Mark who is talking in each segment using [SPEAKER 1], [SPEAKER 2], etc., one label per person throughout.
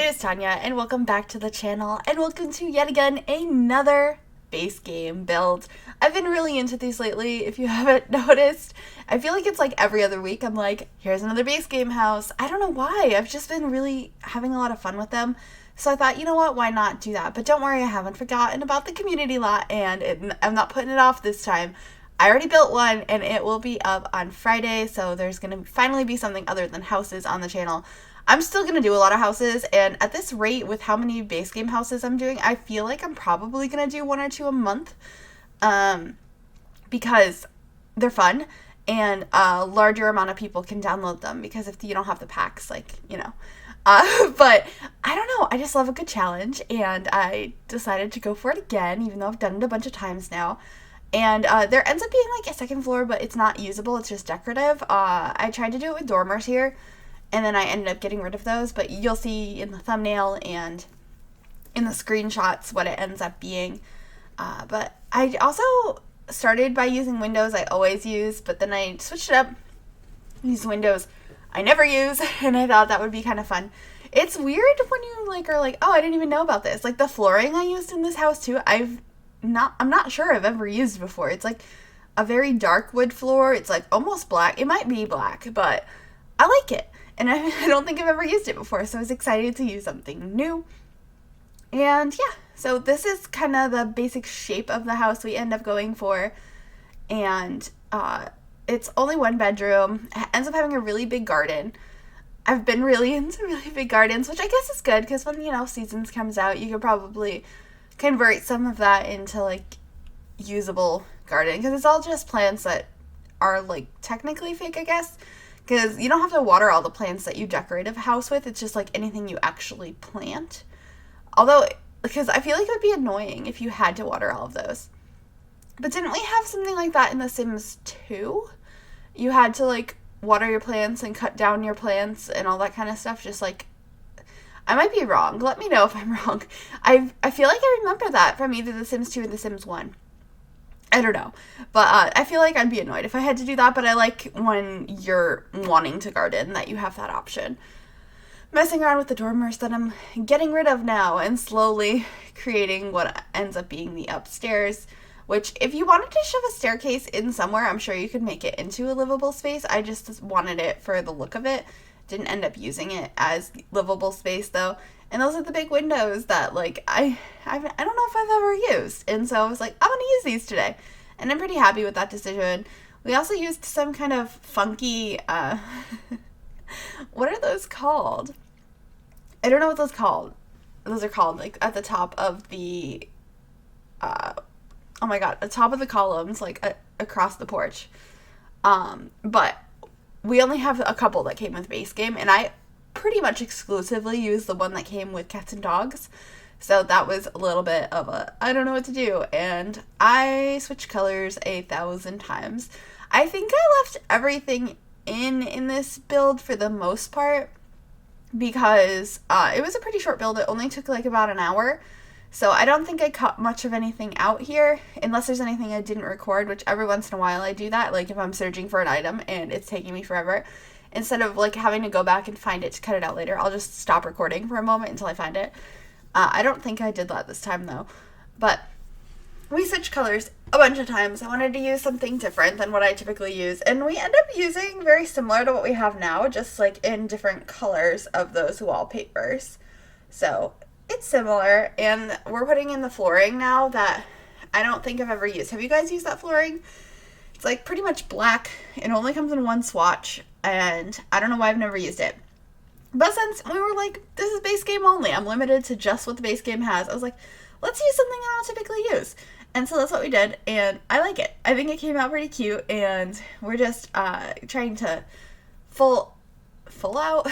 [SPEAKER 1] is Tanya, and welcome back to the channel, and welcome to yet again another base game build. I've been really into these lately, if you haven't noticed. I feel like it's like every other week I'm like, here's another base game house. I don't know why, I've just been really having a lot of fun with them. So I thought, you know what, why not do that? But don't worry, I haven't forgotten about the community lot, and I'm not putting it off this time. I already built one, and it will be up on Friday, so there's going to finally be something other than houses on the channel. I'm still going to do a lot of houses, and at this rate, with how many base game houses I'm doing, I feel like I'm probably going to do 1 or 2 a month, because they're fun, and a larger amount of people can download them, because if you don't have the packs, like, you know. But I don't know, I just love a good challenge, and I decided to go for it again, even though I've done it a bunch of times now. And there ends up being like a second floor, but it's not usable, it's just decorative. I tried to do it with dormers here, and then I ended up getting rid of those, but you'll see in the thumbnail and in the screenshots what it ends up being. But I also started by using windows I always use, but then I switched it up, used windows I never use, and I thought that would be kind of fun. It's weird when you like are like, oh, I didn't even know about this. Like the flooring I used in this house too, I'm not sure I've ever used before. It's like a very dark wood floor. It's like almost black. It might be black, but I like it. And I don't think I've ever used it before, so I was excited to use something new. And yeah, so this is kind of the basic shape of the house we end up going for. And it's only 1 bedroom. It ends up having a really big garden. I've been really into really big gardens, which I guess is good because when, you know, seasons comes out, you could probably convert some of that into like usable garden, because it's all just plants that are like technically fake, I guess, because you don't have to water all the plants that you decorate a house with. It's just like anything you actually plant, although because I feel like it would be annoying if you had to water all of those. But didn't we have something like that in The Sims 2? You had to like water your plants and cut down your plants and all that kind of stuff, just like, I might be wrong. Let me know if I'm wrong. I feel like I remember that from either The Sims 2 or The Sims 1. I don't know. But I feel like I'd be annoyed if I had to do that, but I like when you're wanting to garden that you have that option. Messing around with the dormers that I'm getting rid of now and slowly creating what ends up being the upstairs, which if you wanted to shove a staircase in somewhere, I'm sure you could make it into a livable space. I just wanted it for the look of it. Didn't end up using it as livable space though. And those are the big windows that like I don't know if I've ever used. And so I was like, I'm gonna use these today. And I'm pretty happy with that decision. We also used some kind of funky what are those called? I don't know what those are called, like at the top of the oh my god, the top of the columns, like across the porch. But we only have a couple that came with base game, and I pretty much exclusively used the one that came with cats and dogs. So that was a little bit of a, I don't know what to do, and I switched colors 1,000 times. I think I left everything in this build for the most part, because it was a pretty short build. It only took like about an hour. So I don't think I cut much of anything out here, unless there's anything I didn't record, which every once in a while I do that, like if I'm searching for an item and it's taking me forever. Instead of like having to go back and find it to cut it out later, I'll just stop recording for a moment until I find it. I don't think I did that this time though. But we switched colors a bunch of times. I wanted to use something different than what I typically use, and we end up using very similar to what we have now, just like in different colors of those wallpapers. So it's similar, and we're putting in the flooring now that I don't think I've ever used. Have you guys used that flooring? It's like pretty much black. It only comes in 1 swatch, and I don't know why I've never used it. But since we were like, this is base game only, I'm limited to just what the base game has, I was like, let's use something I don't typically use. And so that's what we did, and I like it. I think it came out pretty cute, and we're just trying to fill out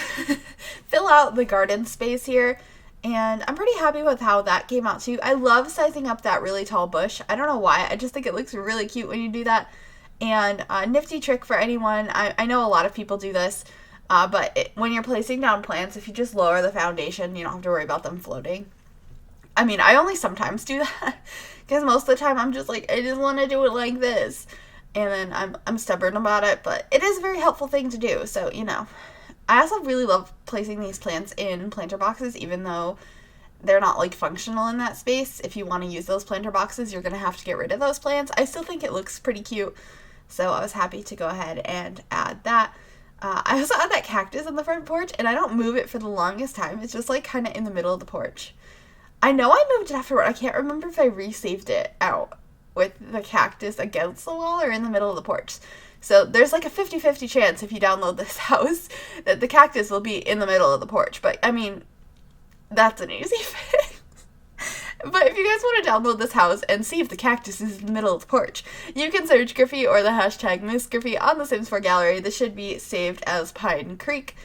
[SPEAKER 1] the garden space here. And I'm pretty happy with how that came out too. I love sizing up that really tall bush. I don't know why. I just think it looks really cute when you do that. And a nifty trick for anyone. I know a lot of people do this. But when you're placing down plants, if you just lower the foundation, you don't have to worry about them floating. I mean, I only sometimes do that. Because most of the time I'm just like, I just want to do it like this. And then I'm stubborn about it. But it is a very helpful thing to do. So, you know. I also really love placing these plants in planter boxes, even though they're not like functional in that space. If you want to use those planter boxes, you're going to have to get rid of those plants. I still think it looks pretty cute, so I was happy to go ahead and add that. I also add that cactus on the front porch, and I don't move it for the longest time. It's just like kind of in the middle of the porch. I know I moved it afterward. I can't remember if I resaved it out with the cactus against the wall or in the middle of the porch. So there's like a 50-50 chance if you download this house that the cactus will be in the middle of the porch. But I mean, that's an easy fix. But if you guys want to download this house and see if the cactus is in the middle of the porch, you can search Griffy or the hashtag MsGryphi on the Sims 4 gallery. This should be saved as Pine Creek,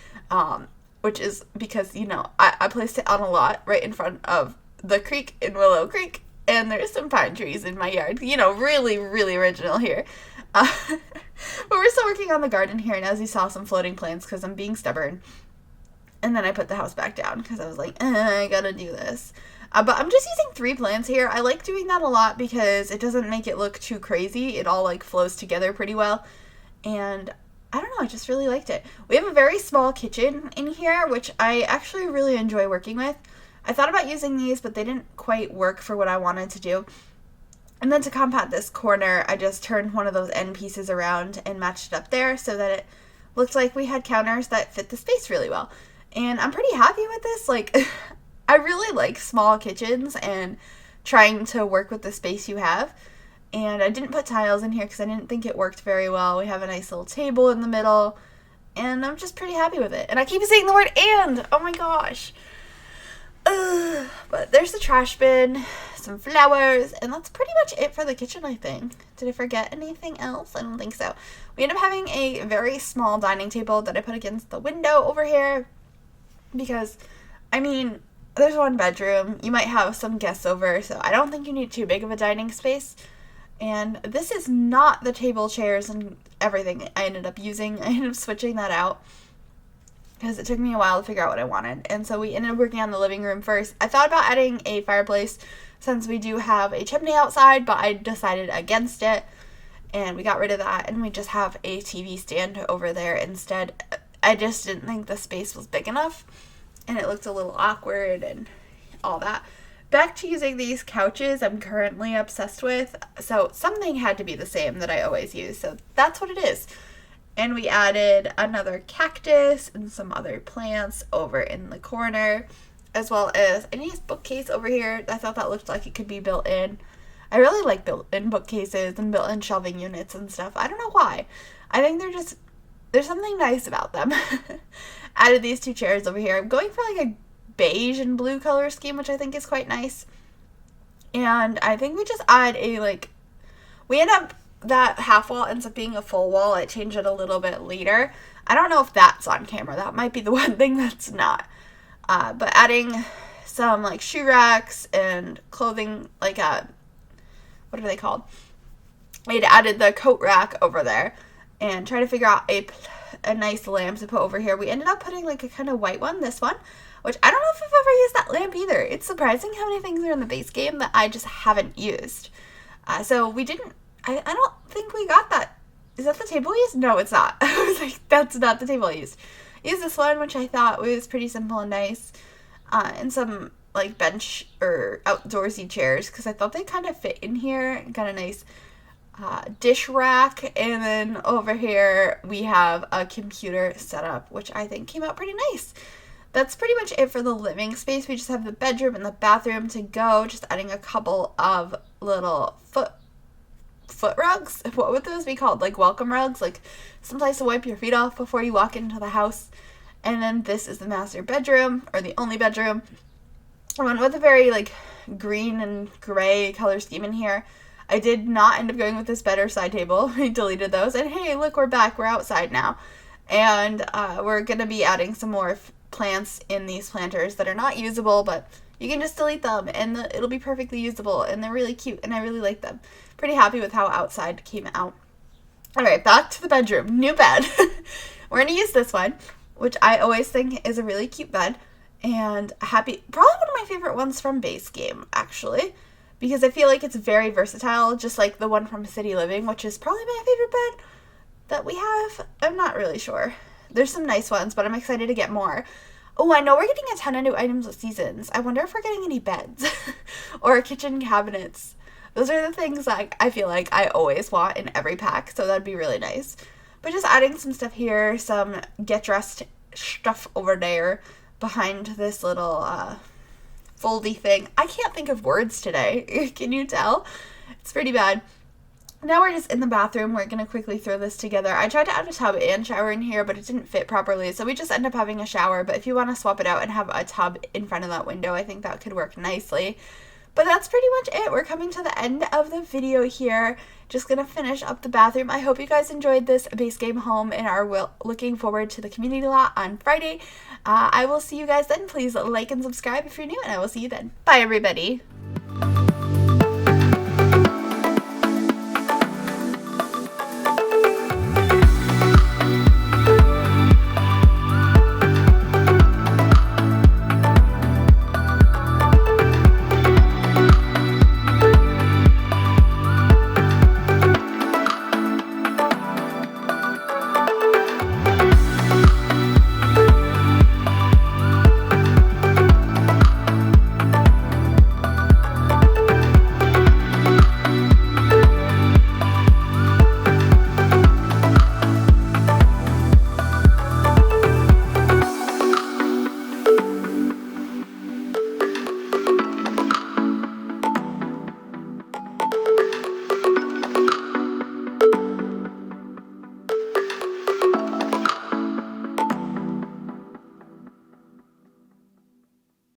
[SPEAKER 1] which is because, you know, I placed it on a lot right in front of the creek in Willow Creek, and there's some pine trees in my yard. You know, really, really original here. But we're still working on the garden here, and as you saw, some floating plants because I'm being stubborn. And then I put the house back down because I was like, I gotta do this. But I'm just using 3 plants here. I like doing that a lot because it doesn't make it look too crazy. It all like flows together pretty well. And I don't know, I just really liked it. We have a very small kitchen in here, which I actually really enjoy working with. I thought about using these, but they didn't quite work for what I wanted to do. And then to compact this corner, I just turned one of those end pieces around and matched it up there so that it looked like we had counters that fit the space really well. And I'm pretty happy with this. Like, I really like small kitchens and trying to work with the space you have. And I didn't put tiles in here because I didn't think it worked very well. We have a nice little table in the middle, and I'm just pretty happy with it. And I keep saying the word "and." Oh my gosh. But there's the trash bin, some flowers, and that's pretty much it for the kitchen, I think. Did I forget anything else? I don't think so. We end up having a very small dining table that I put against the window over here because, I mean, there's one bedroom. You might have some guests over, so I don't think you need too big of a dining space. And this is not the table, chairs, and everything I ended up using. I ended up switching that out because it took me a while to figure out what I wanted. And so we ended up working on the living room first. I thought about adding a fireplace since we do have a chimney outside, but I decided against it. And we got rid of that, and we just have a TV stand over there instead. I just didn't think the space was big enough, and it looked a little awkward and all that. Back to using these couches I'm currently obsessed with. So something had to be the same that I always use. So that's what it is. And we added another cactus and some other plants over in the corner, as well as a nice bookcase over here. I thought that looked like it could be built in. I really like built-in bookcases and built-in shelving units and stuff. I don't know why. I think there's something nice about them. Added these 2 chairs over here. I'm going for like a beige and blue color scheme, which I think is quite nice. And I think we just add we end up, that half wall ends up being a full wall. I changed it a little bit later. I don't know if that's on camera. That might be the one thing that's not. But adding some like shoe racks and clothing, like what are they called? I had added the coat rack over there and try to figure out a nice lamp to put over here. We ended up putting like a kind of white one, this one, which I don't know if I've ever used that lamp either. It's surprising how many things are in the base game that I just haven't used. So we didn't, I don't think we got that. Is that the table I used? No, it's not. I was like, that's not the table I used. I used this one, which I thought was pretty simple and nice. And some like bench or outdoorsy chairs because I thought they kind of fit in here. Got a nice dish rack, and then over here we have a computer setup, which I think came out pretty nice. That's pretty much it for the living space. We just have the bedroom and the bathroom to go, just adding a couple of little foot rugs. What would those be called? Like welcome rugs, like some place to wipe your feet off before you walk into the house. And then this is the master bedroom, or the only bedroom. I went with a very like green and gray color scheme in here. I did not end up going with this bed or side table. We deleted those, and hey, look, we're back. We're outside now. And we're going to be adding some more plants in these planters that are not usable, but you can just delete them, and it'll be perfectly usable, and they're really cute, and I really like them. Pretty happy with how outside came out. All right, back to the bedroom. New bed. We're going to use this one, which I always think is a really cute bed, and happy. Probably one of my favorite ones from base game, actually, because I feel like it's very versatile, just like the one from City Living, which is probably my favorite bed that we have. I'm not really sure. There's some nice ones, but I'm excited to get more. Oh, I know we're getting a ton of new items with seasons. I wonder if we're getting any beds or kitchen cabinets. Those are the things like I feel like I always want in every pack, so that'd be really nice. But just adding some stuff here, some get dressed stuff over there behind this little foldy thing. I can't think of words today. Can you tell? It's pretty bad. Now we're just in the bathroom. We're going to quickly throw this together. I tried to add a tub and shower in here, but it didn't fit properly, so we just end up having a shower. But if you want to swap it out and have a tub in front of that window, I think that could work nicely. But that's pretty much it. We're coming to the end of the video here. Just going to finish up the bathroom. I hope you guys enjoyed this base game home and are looking forward to the community lot on Friday. I will see you guys then. Please like and subscribe if you're new, and I will see you then. Bye, everybody.